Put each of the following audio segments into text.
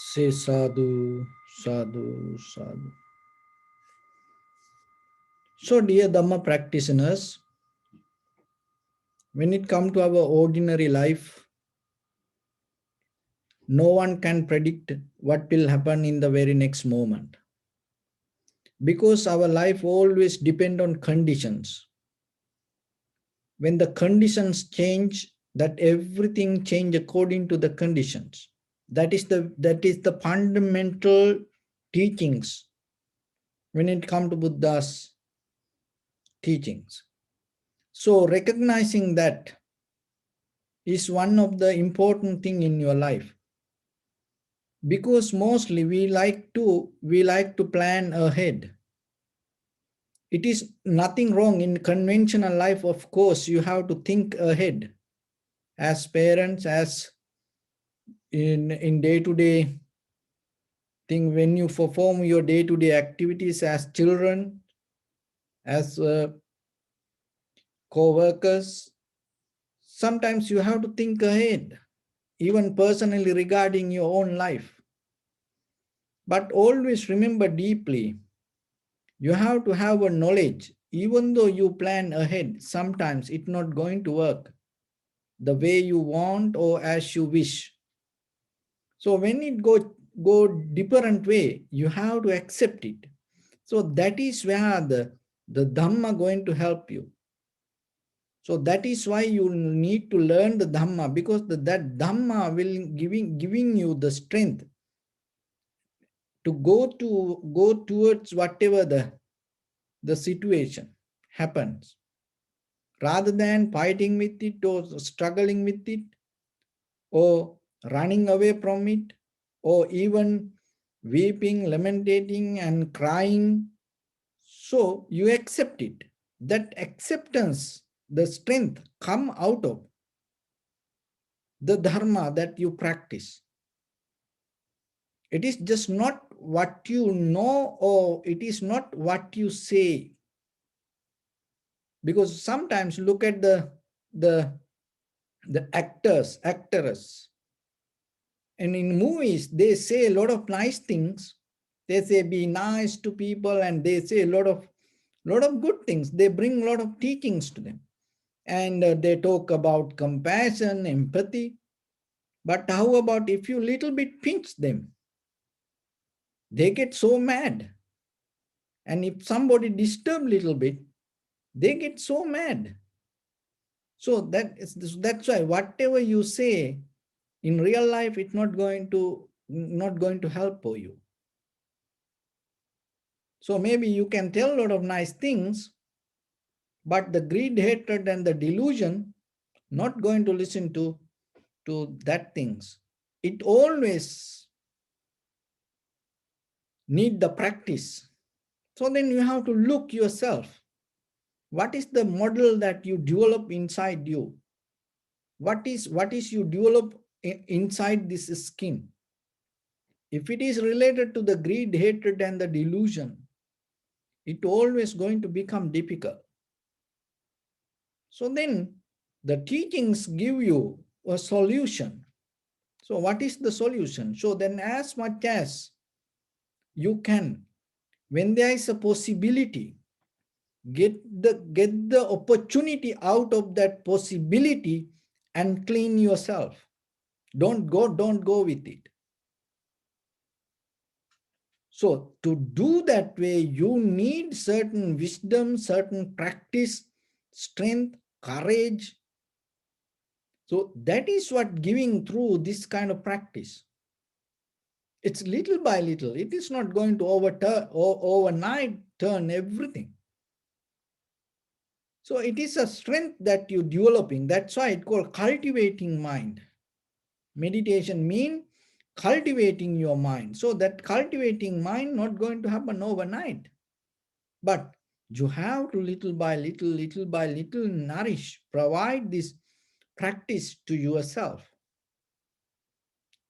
Say sadhu, sadhu, sadhu. So, dear Dhamma practitioners, when it comes to our ordinary life, no one can predict what will happen in the very next moment. Because our life always depends on conditions. When the conditions change, that everything change according to the conditions. That is the fundamental teachings when it comes to Buddha's teachings. So recognizing that is one of the important thing in your life, because mostly we like to plan ahead. It is nothing wrong in conventional life. Of course, you have to think ahead as parents, as in day-to-day thing, when you perform your day-to-day activities as children, as co-workers. Sometimes you have to think ahead, even personally regarding your own life. But always remember deeply, you have to have a knowledge. Even though you plan ahead, sometimes it's not going to work the way you want or as you wish. So when it go different way, you have to accept it. So that is where the Dhamma going to help you. So that is why you need to learn the Dhamma, because that Dhamma will giving you the strength to go towards whatever the situation happens, rather than fighting with it or struggling with it or running away from it, or even weeping, lamenting and crying. So you accept it. That acceptance, the strength come out of the dharma that you practice. It is just not what you know, or it is not what you say. Because sometimes look at the actors, and in movies they say a lot of nice things. They say be nice to people, and they say a lot of good things. They bring a lot of teachings to them, and they talk about compassion, empathy. But how about if you little bit pinch them? They get so mad. And if somebody disturb little bit, they get so mad. So that's why whatever you say in real life, it's not going to help for you. So maybe you can tell a lot of nice things, but the greed, hatred, and the delusion not going to listen to that things. It always need the practice. So then you have to look yourself. What is the model that you develop inside you? What is you develop inside this skin? If it is related to the greed, hatred, and the delusion, it always going to become difficult. So then the teachings give you a solution. So what is the solution? So then as much as you can, when there is a possibility, get the opportunity out of that possibility and clean yourself. Don't go with it. So to do that way, you need certain wisdom, certain practice, strength, courage. So that is what giving through this kind of practice. It's little by little. It is not going to overnight turn everything. So it is a strength that you're developing. That's why it's called cultivating mind. Meditation means cultivating your mind. So that cultivating mind not going to happen overnight. But you have to little by little nourish, provide this practice to yourself.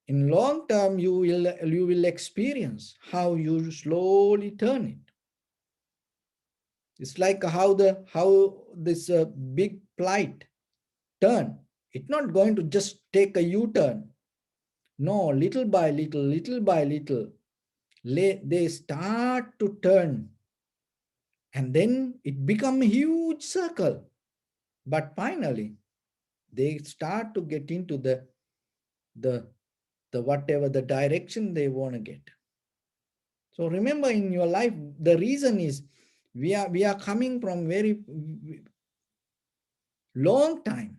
In long term, you will experience how you slowly turn it. It's like how this big flight turn. It's not going to just take a U-turn. No, little by little, they start to turn, and then it become a huge circle. But finally, they start to get into the the whatever the direction they want to get. So remember, in your life, the reason is we are coming from very long time.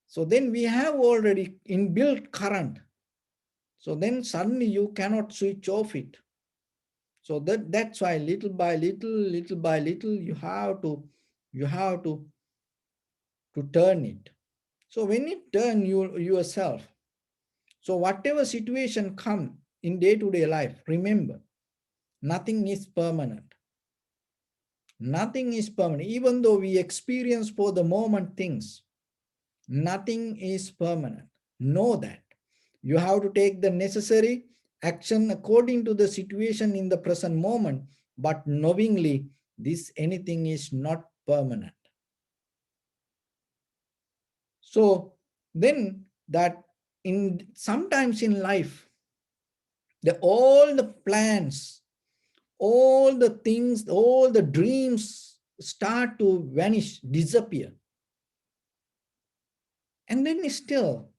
So then we have already inbuilt current. So then suddenly you cannot switch off it. So that's why little by little, you have to turn it. So when you turn yourself, so whatever situation come in day-to-day life, remember, nothing is permanent. Nothing is permanent. Even though we experience for the moment things, nothing is permanent. Know that. You have to take the necessary action according to the situation in the present moment, but knowingly this anything is not permanent. So then that in sometimes in life, all the plans, all the things, all the dreams start to vanish, disappear. And then still,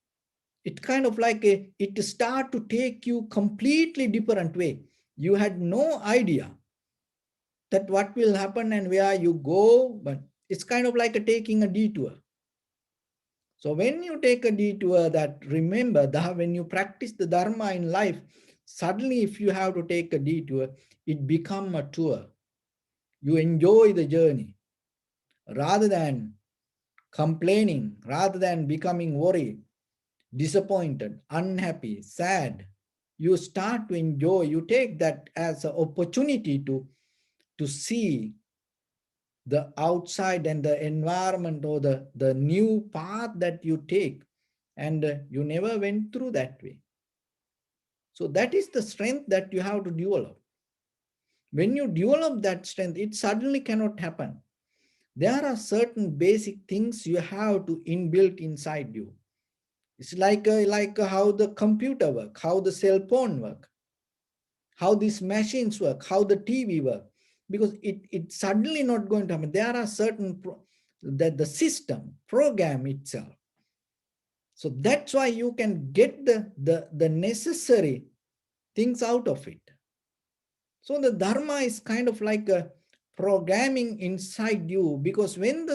it kind of like it start to take you completely different way. You had no idea that what will happen and where you go, but it's kind of like taking a detour. So when you take a detour, that remember that when you practice the Dharma in life, suddenly if you have to take a detour, it become a tour. You enjoy the journey rather than complaining, rather than becoming worried, disappointed, unhappy, sad. You start to enjoy, you take that as an opportunity to see the outside and the environment, or the new path that you take, and you never went through that way. So that is the strength that you have to develop. When you develop that strength, it suddenly cannot happen. There are certain basic things you have to inbuilt inside you. It's like how the computer work, how the cell phone work, how these machines work, how the TV work, because it's suddenly not going to happen. There are certain that the system program itself. So that's why you can get the necessary things out of it. So the Dharma is kind of like a programming inside you, because when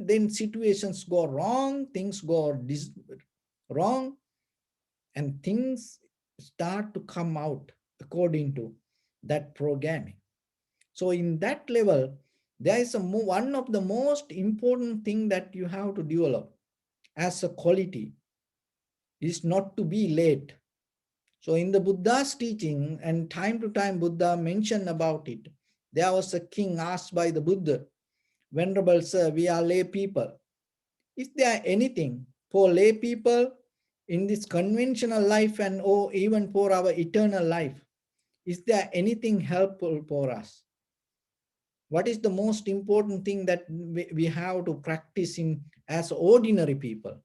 then situations go wrong, things go wrong, and things start to come out according to that programming. So in that level, there is one of the most important thing that you have to develop as a quality is not to be late. So in the Buddha's teaching, and time to time Buddha mentioned about it, there was a king asked by the Buddha, Venerable Sir, we are lay people. Is there anything for lay people in this conventional life, and or even for our eternal life? Is there anything helpful for us? What is the most important thing that we have to practice in as ordinary people?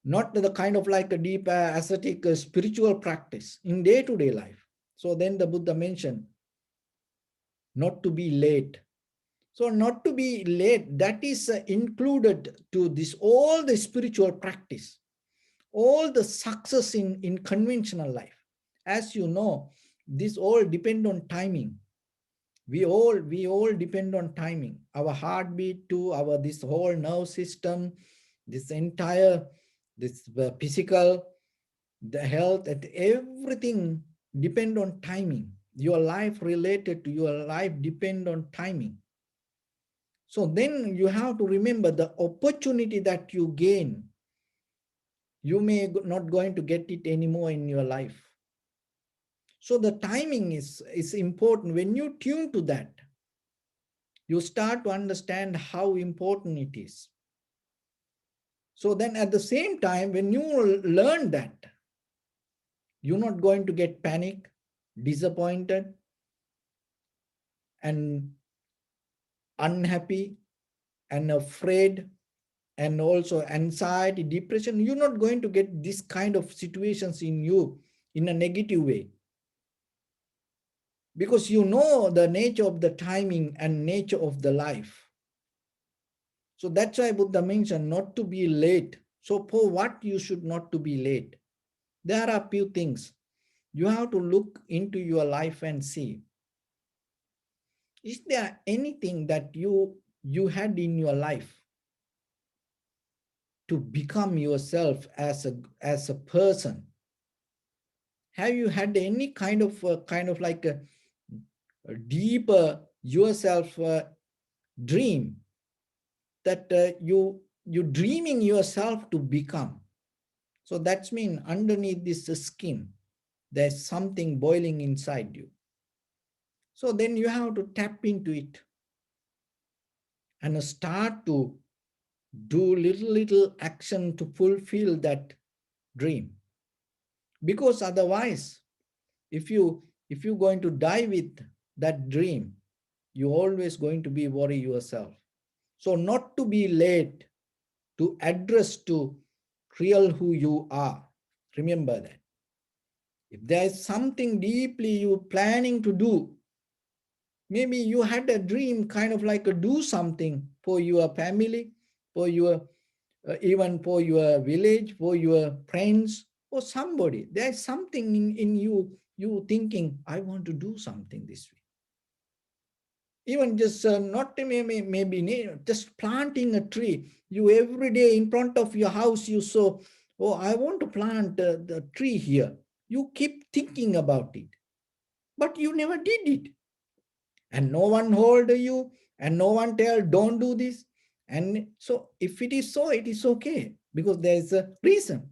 Not the kind of like a deep ascetic spiritual practice in day-to-day life. So then the Buddha mentioned not to be late. So not to be late, that is included to this all the spiritual practice, all the success in conventional life. As you know, this all depend on timing. We all depend on timing. Our heartbeat to our this whole nerve system, this entire this physical, the health, and everything depend on timing. Your life related to your life depend on timing. So then you have to remember the opportunity that you gain, you may not going to get it anymore in your life. So the timing is important. When you tune to that, you start to understand how important it is. So then at the same time, when you learn that, you're not going to get panic, disappointed, and unhappy, and afraid, and also anxiety, depression, you're not going to get this kind of situations in you in a negative way, because you know the nature of the timing and nature of the life. So that's why Buddha mentioned not to be late. So for what you should not to be late? There are a few things. You have to look into your life and see, is there anything that you had in your life to become yourself as a person? Have you had any kind of like a deeper yourself dream that you dreaming yourself to become? So that's mean underneath this skin, there's something boiling inside you. So then you have to tap into it and start to do little action to fulfill that dream. Because otherwise, if you're going to die with that dream, you're always going to be worry yourself. So not to be late to address to real who you are. Remember that. If there is something deeply you planning to do, maybe you had a dream kind of like a do something for your family, for your even for your village, for your friends, or somebody. There's something in you, you thinking, I want to do something this way. Even just not maybe just planting a tree. You every day in front of your house, you saw, oh, I want to plant the tree here. You keep thinking about it, but you never did it. And no one hold you, and no one tell, don't do this. And so if it is so, it is okay, because there is a reason.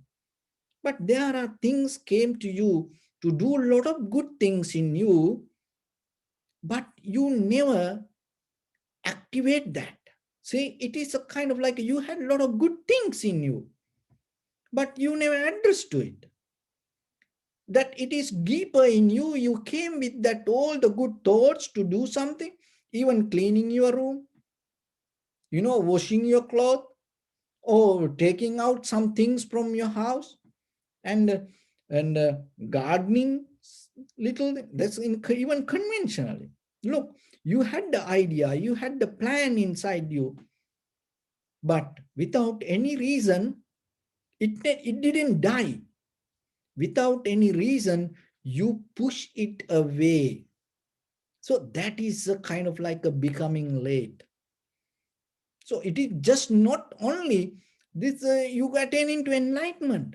But there are things came to you to do a lot of good things in you, but you never activate that. See, it is a kind of like you had a lot of good things in you, but you never address to it. That it is deeper in you. You came with that all the good thoughts to do something, even cleaning your room, washing your clothes, or taking out some things from your house, and gardening little. That's even conventionally. Look, you had the idea, you had the plan inside you, but without any reason, it didn't die. Without any reason, you push it away. So that is a kind of like a becoming late. So it is just not only this, you attain into enlightenment.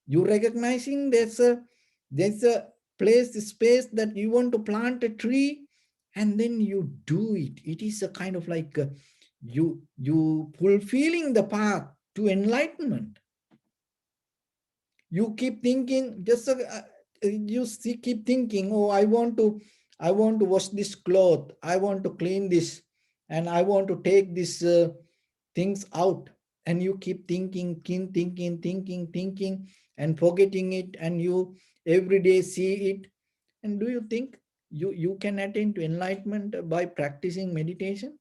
You recognizing there's a place, space that you want to plant a tree, and then you do it. It is a kind of like you fulfilling the path to enlightenment. You keep thinking, just you see, keep thinking, oh, I want to wash this cloth, I want to clean this, and I want to take this things out. And you keep thinking, and forgetting it, and you every day see it. And do you think you can attain to enlightenment by practicing meditation?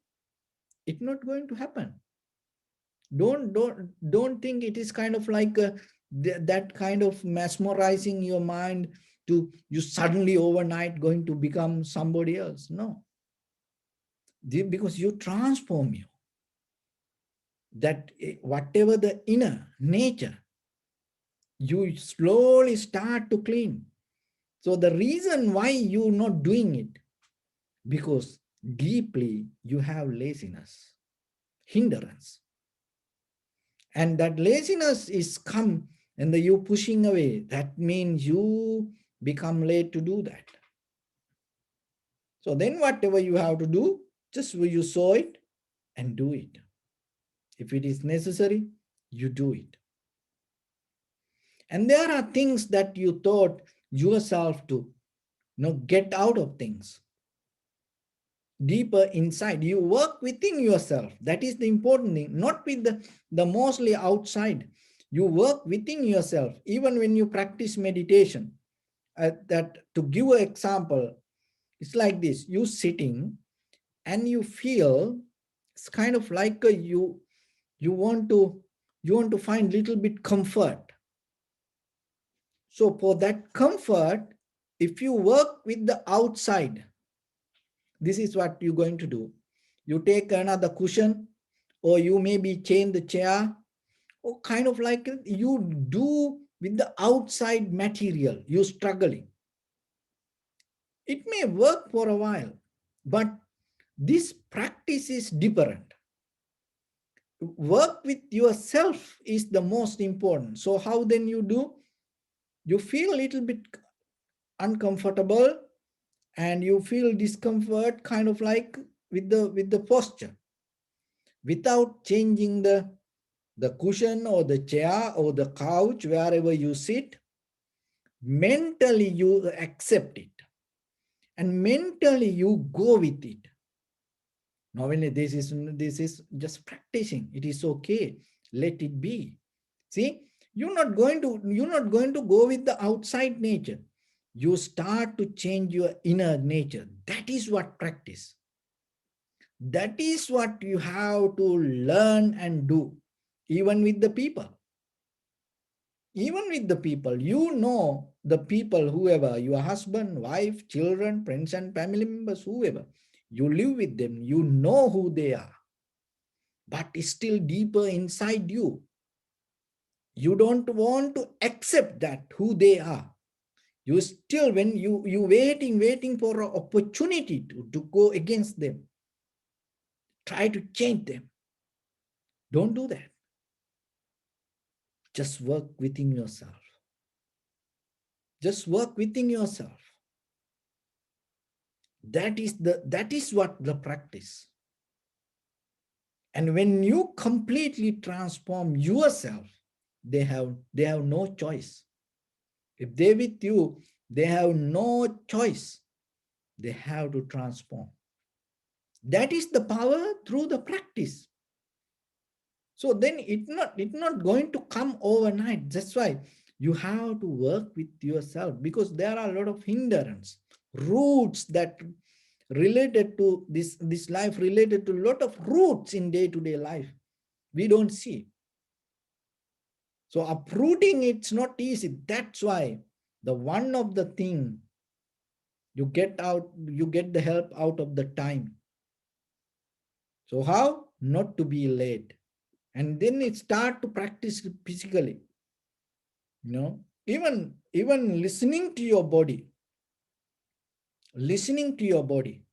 It's not going to happen. Don't think it is kind of like that kind of mesmerizing your mind to you suddenly overnight going to become somebody else. No. Because you transform you, that whatever the inner nature, you slowly start to clean. So the reason why you're not doing it, because deeply you have laziness, hindrance. And that laziness is come, and you pushing away. That means you become late to do that. So then whatever you have to do, just you saw it and do it. If it is necessary, you do it. And there are things that you thought yourself to get out of things. Deeper inside, you work within yourself. That is the important thing, not with the mostly outside. You work within yourself. Even when you practice meditation, that to give an example, it's like this: you sitting and you feel it's kind of like you You want to find little bit comfort. So for that comfort, if you work with the outside, this is what you're going to do. You take another cushion, or you maybe change the chair, or kind of like you do with the outside material, you're struggling. It may work for a while, but this practice is different. Work with yourself is the most important. So how then you do? You feel a little bit uncomfortable, and you feel discomfort kind of like with the posture, without changing the cushion or the chair or the couch, wherever you sit. Mentally you accept it, and mentally you go with it. Not only this is just practicing. It is okay. Let it be. See, you're not going to go with the outside nature. You start to change your inner nature. That is what practice. That is what you have to learn and do, even with the people. Even with the people, the people, whoever, your husband, wife, children, friends and family members, whoever, you live with them, you know who they are, but it's still deeper inside you. You don't want to accept that who they are. You still, when you waiting for an opportunity to go against them, try to change them. Don't do that. Just work within yourself. Just work within yourself. That is what the practice. And when you completely transform yourself, they have no choice. If they're with you, they have no choice. They have to transform. That is the power through the practice. So then it's not going to come overnight. That's why you have to work with yourself, because there are a lot of hindrance, roots that related to this life, related to a lot of roots in day-to-day life we don't see. So uprooting it's not easy. That's why the one of the thing you get the help out of the time. So how? Not to be late. And then it start to practice physically. Even listening to your body. Listening to your body.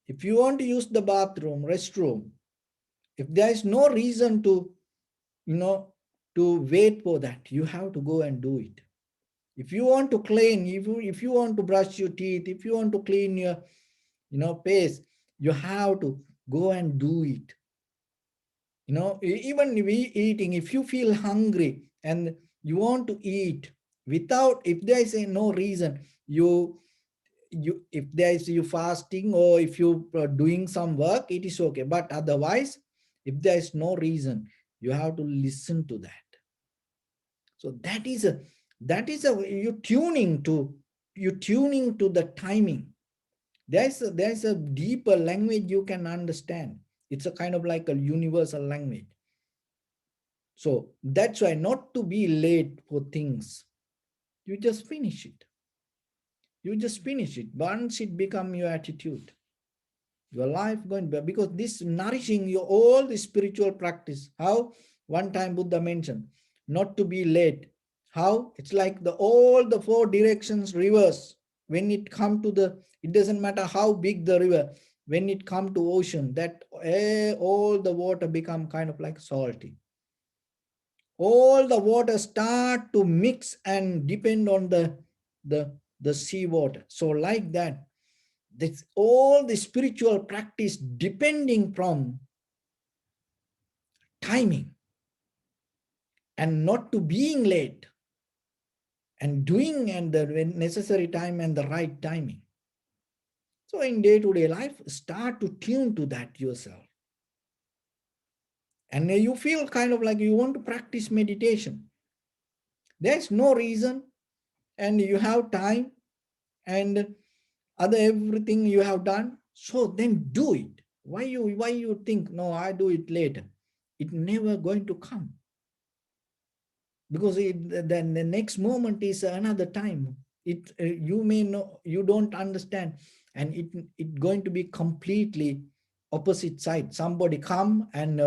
If you want to use the bathroom, restroom, if there is no reason to, to wait for that, you have to go and do it. If you want to clean, if you want to brush your teeth, if you want to clean your, face, you have to go and do it. Even we eating, if you feel hungry and you want to eat, without, if there is no reason, if there is you fasting, or if you are doing some work, it is okay. But otherwise, if there is no reason, you have to listen to that. So you tuning to the timing. There's a deeper language you can understand. It's a kind of like a universal language. So that's why not to be late for things. You just finish it. You just finish it. Once it become your attitude, your life going back, because this nourishing your all the spiritual practice. How? One time Buddha mentioned, not to be late. How? It's like all the four directions rivers. When it come to it doesn't matter how big the river, when it come to ocean, that all the water become kind of like salty. All the water start to mix and depend on the sea water. So like that, this all the spiritual practice depending from timing, and not to being late, and doing and the necessary time and the right timing. So in day-to-day life, start to tune to that yourself. And you feel kind of like you want to practice meditation. There's no reason, and you have time and other everything you have done. So then do it. Why you think, no, I do it later? it never going to come, because then the next moment is another time. It you may know, you don't understand, and it going to be completely opposite side. Somebody come and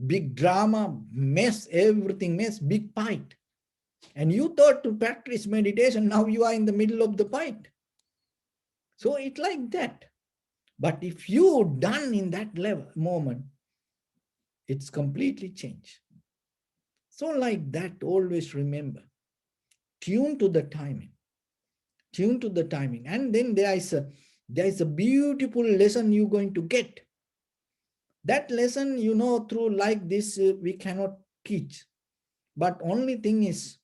big drama, mess, everything mess, big fight, and you thought to practice meditation, now you are in the middle of the fight. So it like that. But if you done in that level moment, it's completely changed. So like that, always remember, tune to the timing, tune to the timing. And then there is a beautiful lesson you're going to get. That lesson, through like this, we cannot teach. But only thing is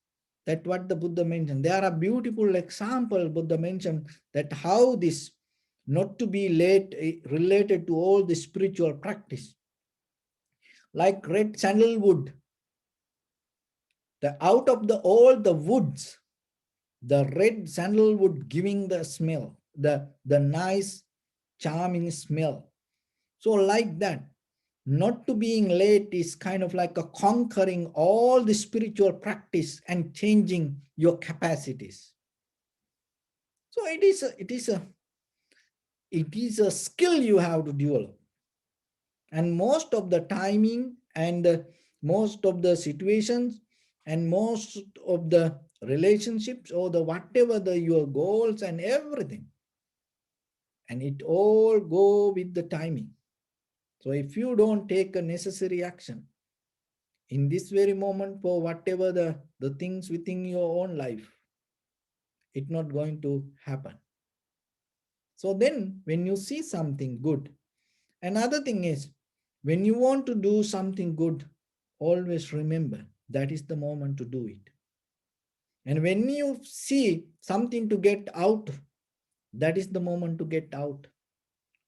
that what the Buddha mentioned, there are beautiful example Buddha mentioned, that how this not to be late related to all the spiritual practice. Like red sandalwood, the out of the all the woods, the red sandalwood giving the smell, the nice charming smell. So like that, not to being late is kind of like a conquering all the spiritual practice and changing your capacities. So it is a skill you have to develop. And most of the timing and most of the situations and most of the relationships, or the whatever your goals and everything, and it all go with the timing. So if you don't take a necessary action in this very moment for whatever the things within your own life, it's not going to happen. So then when you see something good, another thing is, when you want to do something good, always remember that is the moment to do it. And when you see something to get out, that is the moment to get out.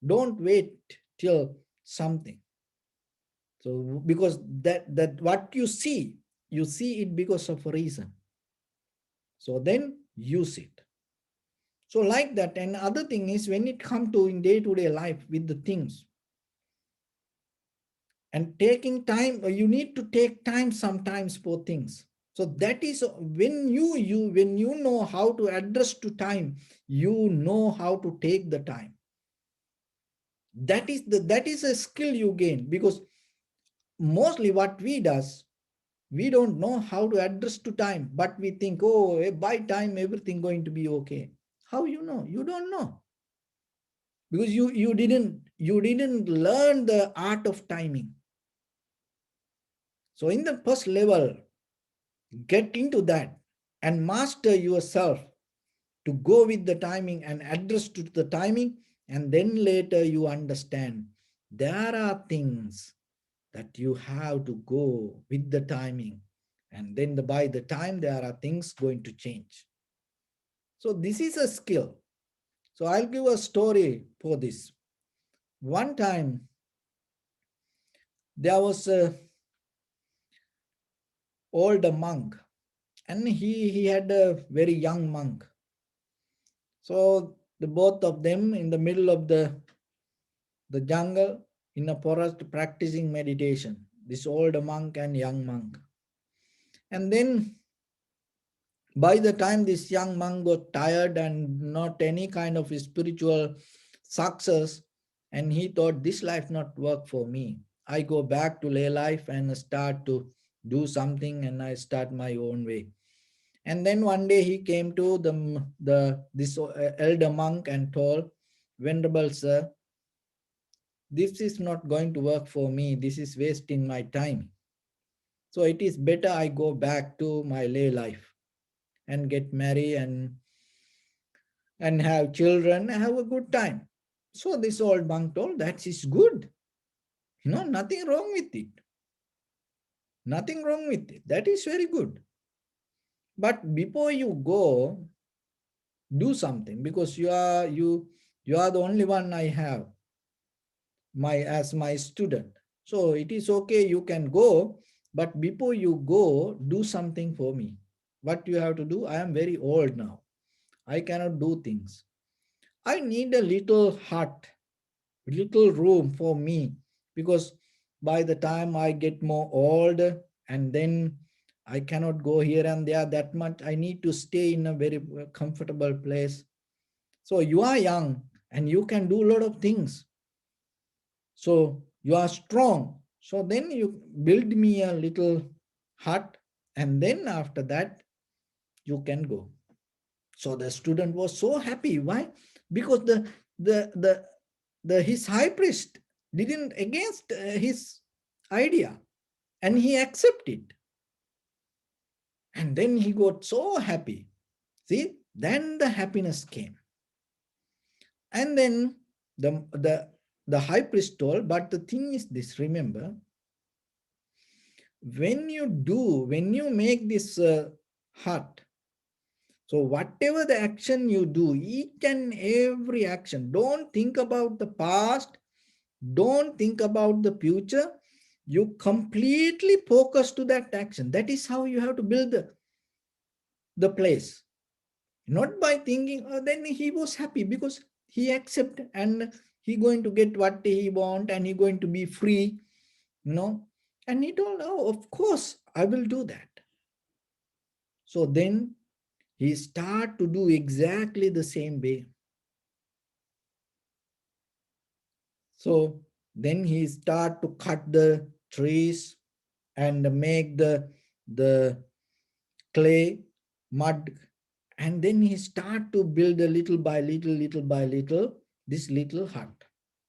Don't wait till something. So because that what you see it because of a reason. So then use it. So like that. And other thing is, when it comes to in day-to-day life with the things, and taking time, you need to take time sometimes for things. So that is when you know how to address to time, you know how to take the time. That is a skill you gain, because mostly what we don't know how to address to time, but we think, oh, by time everything going to be okay. How you know? You don't know, because you didn't learn the art of timing. So in the first level, get into that and master yourself to go with the timing and address to the timing. And then later you understand there are things that you have to go with the timing, and then by the time there are things going to change. So this is a skill. So I'll give a story for this. One time there was a older monk, and he had a very young monk. So the both of them in the middle of the jungle, in a forest, practicing meditation, this old monk and young monk. And then by the time this young monk got tired and not any kind of spiritual success, and he thought, this life not work for me, I go back to lay life and start to do something, and I start my own way. And then one day he came to this elder monk and told, venerable sir, this is not going to work for me, this is wasting my time, so it is better I go back to my lay life and get married and have children and have a good time. So this old monk told, that is good. Nothing wrong with it. Nothing wrong with it. That is very good. But before you go, do something, because you are the only one I have as my student. So it is okay, you can go, but before you go, do something for me. What you have to do, I am very old now. I cannot do things. I need a little hut, little room for me, because by the time I get more old, and then I cannot go here and there that much. I need to stay in a very comfortable place. So you are young and you can do a lot of things. So you are strong. So then you build me a little hut, and then after that you can go. So the student was so happy. Why? Because the the his high priest didn't against his idea, and he accepted. And then he got so happy. See, then the happiness came. And then the high priest told, but the thing is this, remember, when you make this hut, so whatever the action you do, each and every action, don't think about the past, don't think about the future. You completely focus to that action. That is how you have to build the place. Not by thinking, oh, then he was happy because he accept and he going to get what he want and he going to be free, you know. And he told, oh, of course, I will do that. So then he start to do exactly the same way. So then he start to cut the trees and make the clay, mud, and then he start to build a little by little, this little hut.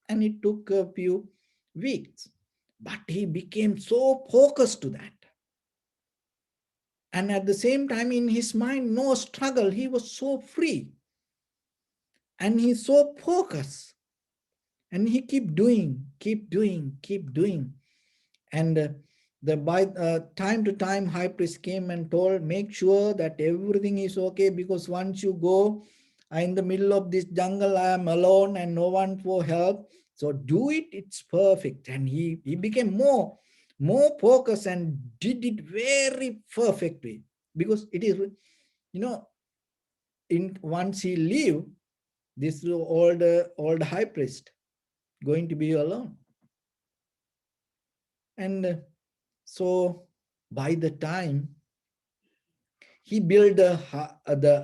And it took a few weeks, but he became so focused to that. And at the same time, in his mind, no struggle. He was so free. And he's so focused. And he keep doing, keep doing, keep doing. And the by time to time, high priest came and told, make sure that everything is okay, because once you go in the middle of this jungle, I am alone and no one for help. So do it, it's perfect. And he became more focused and did it very perfectly, because it is, you know, in once he leave, this old high priest going to be alone. And so by the time he built the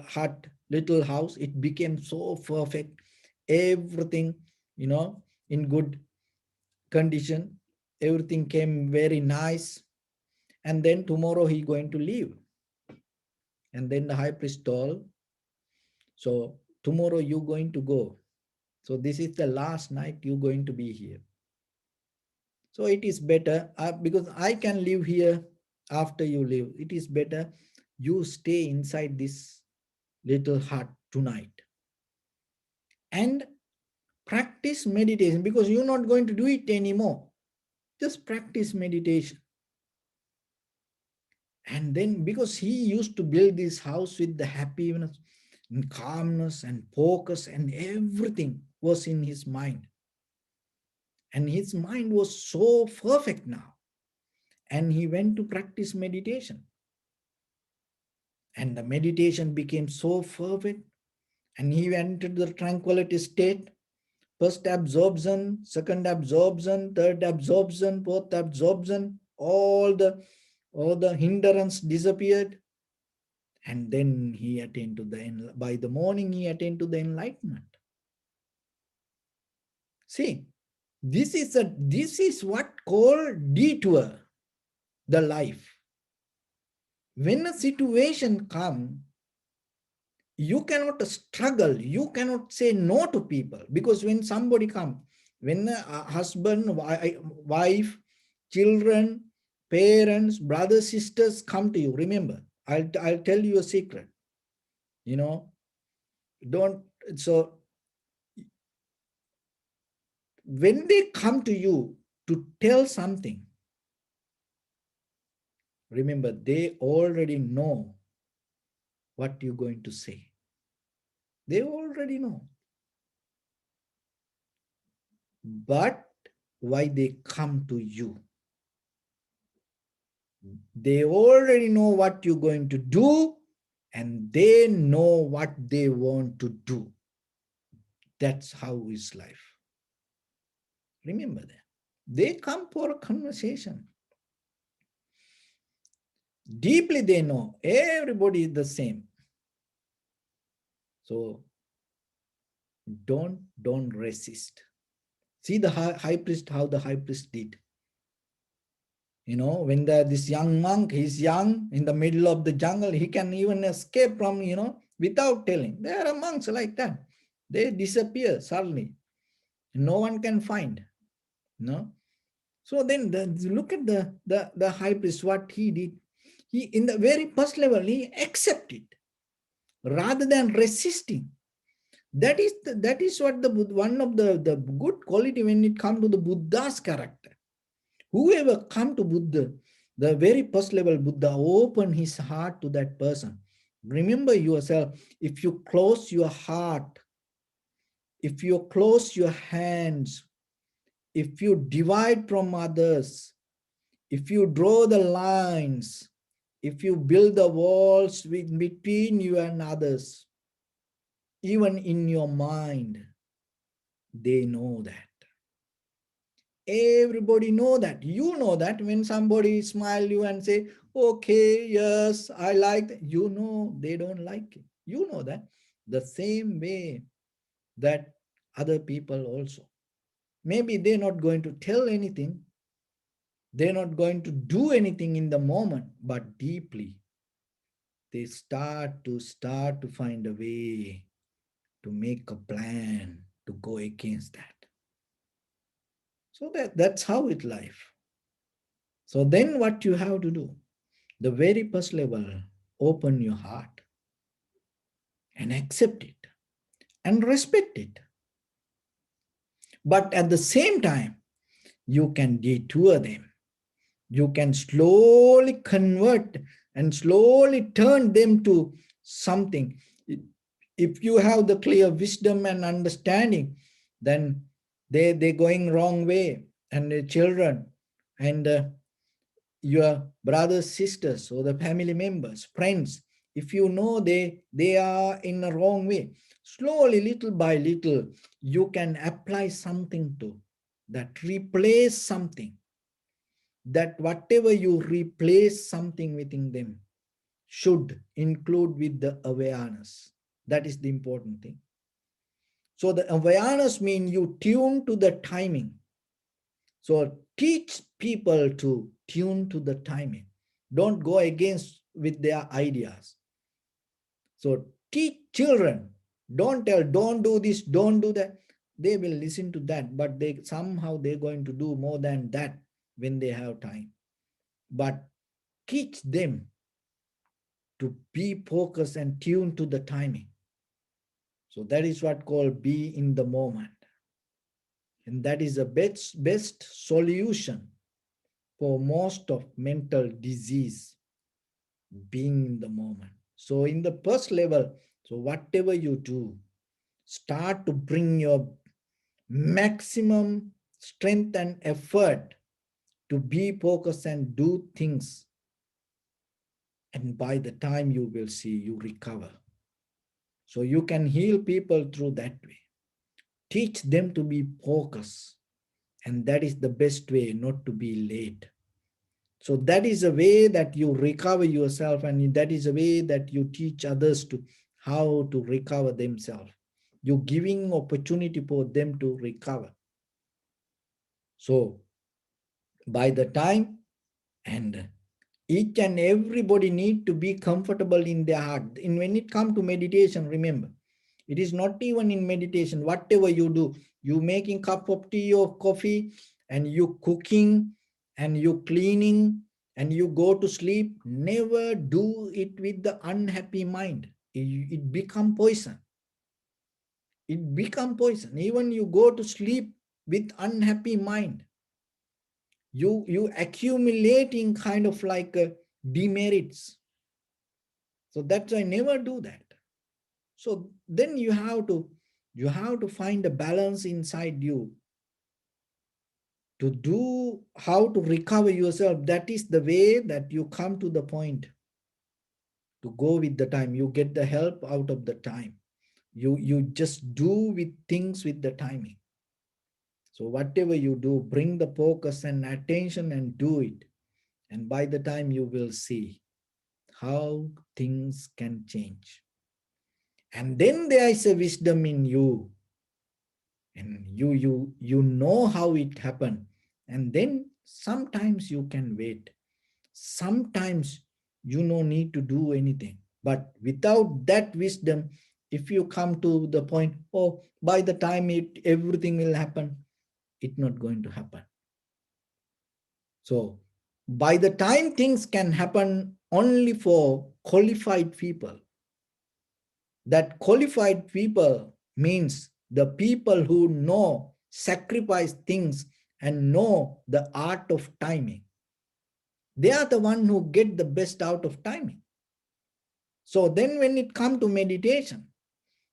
hut, little house, it became so perfect, everything, you know, in good condition, everything came very nice. And then tomorrow he going to leave. And then the high priest told, so tomorrow you going to go. So this is the last night you going to be here. So it is better, because I can live here after you leave. It is better you stay inside this little hut tonight and practice meditation, because you're not going to do it anymore. Just practice meditation. And then, because he used to build this house with the happiness and calmness and focus, and everything was in his mind. And his mind was so perfect now. And he went to practice meditation. And the meditation became so fervent, and he entered the tranquility state. First absorption, second absorption, third absorption, fourth absorption, all the hindrance disappeared. And then he attained to by the morning he attained to the enlightenment. See, this is what called detour, the life. When a situation comes, you cannot struggle, you cannot say no to people, because when somebody come, when a husband, wife, children, parents, brothers, sisters come to you, remember, I'll tell you a secret, you know, don't, so when they come to you to tell something, remember, they already know what you're going to say. They already know. But why they come to you? They already know what you're going to do, and they know what they want to do. That's how is life. Remember that. They come for a conversation. Deeply they know everybody is the same. So don't resist. See the high priest, how the high priest did. When this young monk, he's young in the middle of the jungle, he can even escape from, without telling. There are monks like that. They disappear suddenly. No one can find. No. So then look at the high priest, what he did. He, in the very first level, he accepted rather than resisting. That is what one of the good quality when it comes to the Buddha's character. Whoever come to Buddha, the very first level Buddha open his heart to that person. Remember yourself, if you close your heart, if you close your hands, if you divide from others, if you draw the lines, if you build the walls between you and others, even in your mind, they know that. Everybody know that. You know that when somebody smile you and say, okay, yes, I like that. You know they don't like it. You know that. The same way that other people also. Maybe they're not going to tell anything. They're not going to do anything in the moment, but deeply they start to find a way to make a plan to go against that. So that's how it life. So then what you have to do, the very first level, open your heart and accept it and respect it. But at the same time, you can detour them. You can slowly convert and slowly turn them to something. If you have the clear wisdom and understanding, then they're going wrong way, and the children and your brothers, sisters, or the family members, friends, if you know they are in the wrong way, slowly, little by little, you can apply something to that, replace something, that whatever you replace something within them should include with the awareness. That is the important thing. So the awareness means you tune to the timing. So teach people to tune to the timing. Don't go against with their ideas. So teach children. Don't tell, don't do this, don't do that. They will listen to that, but they somehow they're going to do more than that when they have time. But teach them to be focused and tuned to the timing. So that is what called be in the moment. And that is the best solution for most of mental disease, being in the moment. So in the first level, so whatever you do, start to bring your maximum strength and effort to be focused and do things. And by the time you will see, you recover. So you can heal people through that way. Teach them to be focused. And that is the best way, not to be late. So that is a way that you recover yourself, and that is a way that you teach others to how to recover themselves. You're giving opportunity for them to recover. So by the time, and each and everybody need to be comfortable in their heart. And when it comes to meditation, remember, it is not even in meditation, whatever you do, you making cup of tea or coffee, and you cooking, and you cleaning, and you go to sleep, never do it with the unhappy mind. It become poison. It become poison. Even you go to sleep with unhappy mind, you accumulating kind of like demerits. So that's why never do that. So then you have to find a balance inside you to do how to recover yourself. That is the way that you come to the point to go with the time. You get the help out of the time. You just do with things with the timing. So whatever you do, bring the focus and attention and do it. And by the time you will see how things can change. And then there is a wisdom in you. And you know how it happened. And then sometimes you can wait. Sometimes you no need to do anything. But without that wisdom, if you come to the point, oh, by the time everything will happen, it's not going to happen. So by the time things can happen only for qualified people, that qualified people means the people who know sacrifice things and know the art of timing. They are the one who get the best out of timing. So then when it comes to meditation,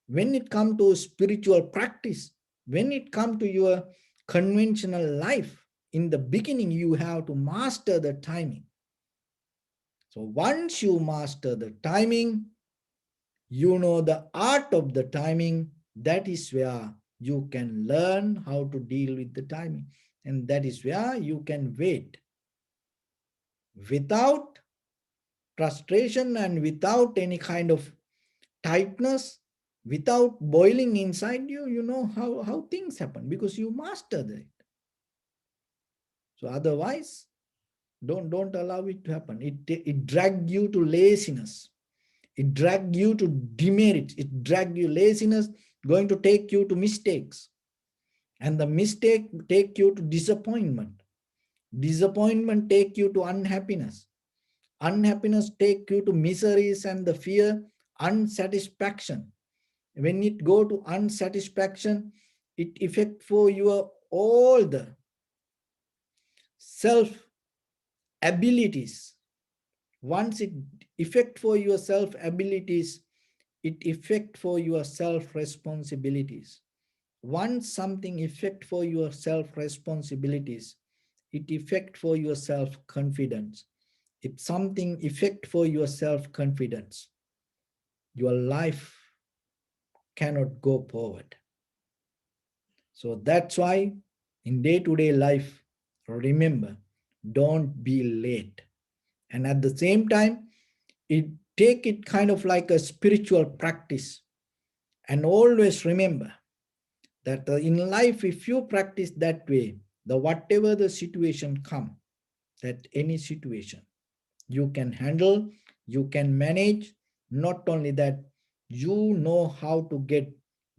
when it comes to spiritual practice, when it comes to your conventional life, in the beginning you have to master the timing. So once you master the timing, you know the art of the timing, that is where you can learn how to deal with the timing. And that is where you can wait without frustration and without any kind of tightness, without boiling inside you. You know how things happen because you mastered it. So otherwise, don't allow it to happen. It drag you to laziness. It drag you to demerit. It drag you laziness, going to take you to mistakes. And the mistake take you to disappointment. Disappointment take you to unhappiness. Unhappiness take you to miseries and the fear, unsatisfaction. When it go to unsatisfaction, it affect for your all the self abilities. Once it effect for your self abilities, it effect for your self responsibilities. Once something effect for your self responsibilities, it effect for your self confidence. If something effect for your self confidence, your life cannot go forward. So that's why in day-to-day life, remember, don't be late. And at the same time, take it kind of like a spiritual practice. And always remember that in life, if you practice that way, the whatever the situation come, that any situation, you can handle, you can manage. Not only that, you know how to get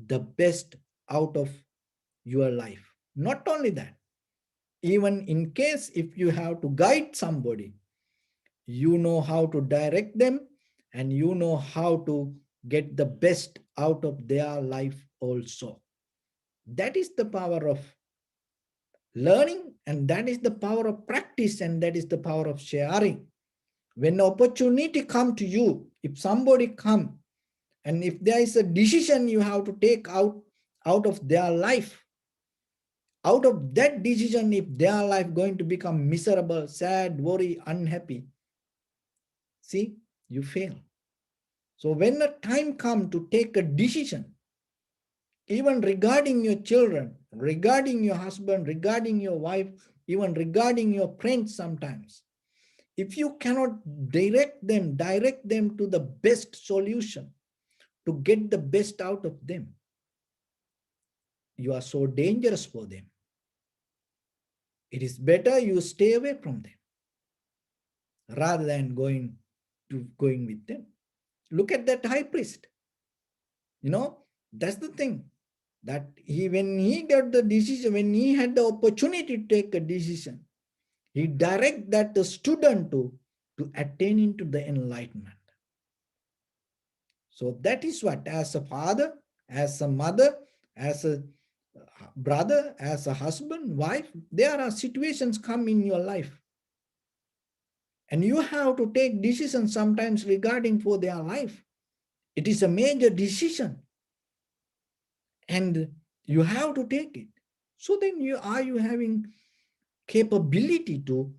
the best out of your life. Not only that, even in case if you have to guide somebody, you know how to direct them and you know how to get the best out of their life also. That is the power of learning, and that is the power of practice, and that is the power of sharing. When opportunity come to you, if somebody come and if there is a decision you have to take out of their life, out of that decision, if their life going to become miserable, sad, worry, unhappy, see, you fail. So when the time come to take a decision, even regarding your children, regarding your husband, regarding your wife, even regarding your friends sometimes, if you cannot direct them to the best solution to get the best out of them, you are so dangerous for them. It is better you stay away from them rather than going with them. Look at that high priest. You know, that's the thing. That when he got the decision, when he had the opportunity to take a decision, he direct that the student to attain into the enlightenment. So that is what, as a father, as a mother, as a brother, as a husband, wife, there are situations come in your life. And you have to take decisions sometimes regarding for their life. It is a major decision. And you have to take it. So then you having capability to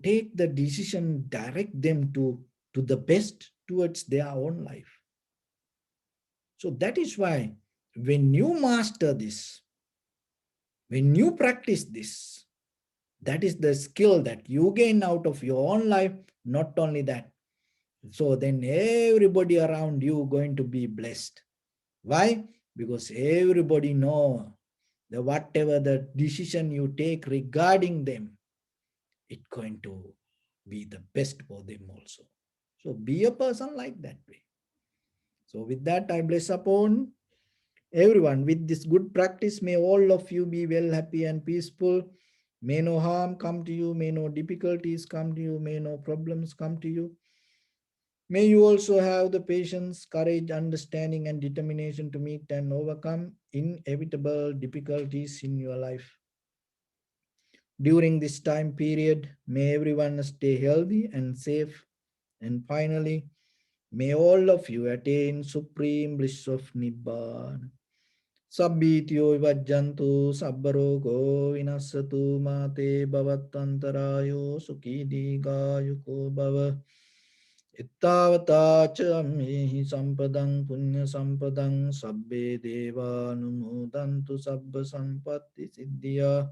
take the decision, direct them to the best towards their own life. So that is why when you master this, When you practice this, that is the skill that you gain out of your own life. Not only that, so then everybody around you going to be blessed. Why? Because everybody know that whatever the decision you take regarding them, it's going to be the best for them also. So be a person like that way. So with that, I bless upon everyone with this good practice. May all of you be well, happy, and peaceful. May no harm come to you. May no difficulties come to you. May no problems come to you. May you also have the patience, courage, understanding, and determination to meet and overcome inevitable difficulties in your life. During this time period, may everyone stay healthy and safe. And finally, may all of you attain supreme bliss of Nibbana. Sabbityo vajjantu sabbarogo vinasatu mate bhavatantarayo sukhidigayuko bhava. Ittavata cha ammehi sampadang punya sampadang sabbe deva anumodantu sabba sampatti siddhya.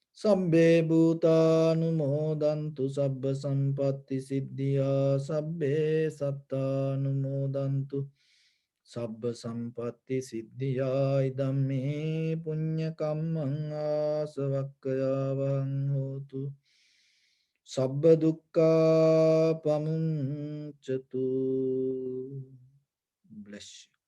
Sabbe bhuta anumodantu sabba sampatti siddhya. Sabbe satta anumodantu sabba sampatti siddhya. Idam me punya kammang asavakkayavang hotu. Sabba dukkha pamuncatu. Bless you.